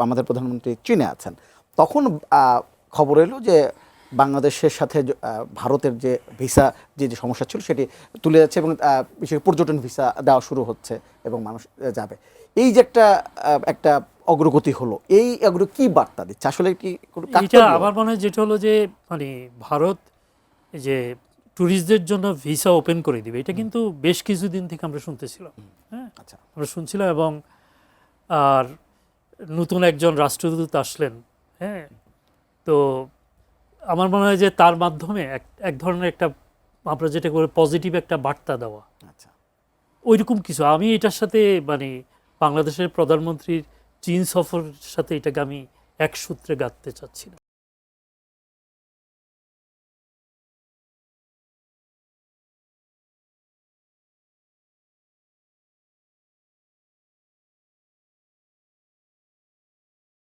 আমাদের প্রধানমন্ত্রী চীনে আছেন, তখন খবর এলো যে বাংলাদেশের সাথে ভারতের যে ভিসা যে সমস্যা ছিল সেটি তুলে যাচ্ছে এবং বিশেষ পর্যটন ভিসা দেওয়া শুরু হচ্ছে এবং মানুষ যাবে। এই যে একটা অগ্রগতি হলো, এই কি বার্তা দিচ্ছে আসলে? কি এটা আমার মনে হয় যেটা হলো যে মানে ভারত যে ট্যুরিস্টদের জন্য ভিসা ওপেন করে দিবে, এটা কিন্তু বেশ কিছুদিন থেকে আমরা শুনতেছিলাম। হ্যাঁ, আচ্ছা, আমরা শুনছিলাম এবং আর নতুন একজন রাষ্ট্রদূত আসলেন। হ্যাঁ, তো আমার মনে হয় যে তার মাধ্যমে এক ধরনের একটা আমরা যেটা করে পজিটিভ একটা বার্তা দেওয়া, আচ্ছা, ওইরকম কিছু। আমি এটার সাথে মানে বাংলাদেশের প্রধানমন্ত্রীর চীন সফরের সাথে এটাকে আমি এক সূত্রে গাঁথতে চাচ্ছি না।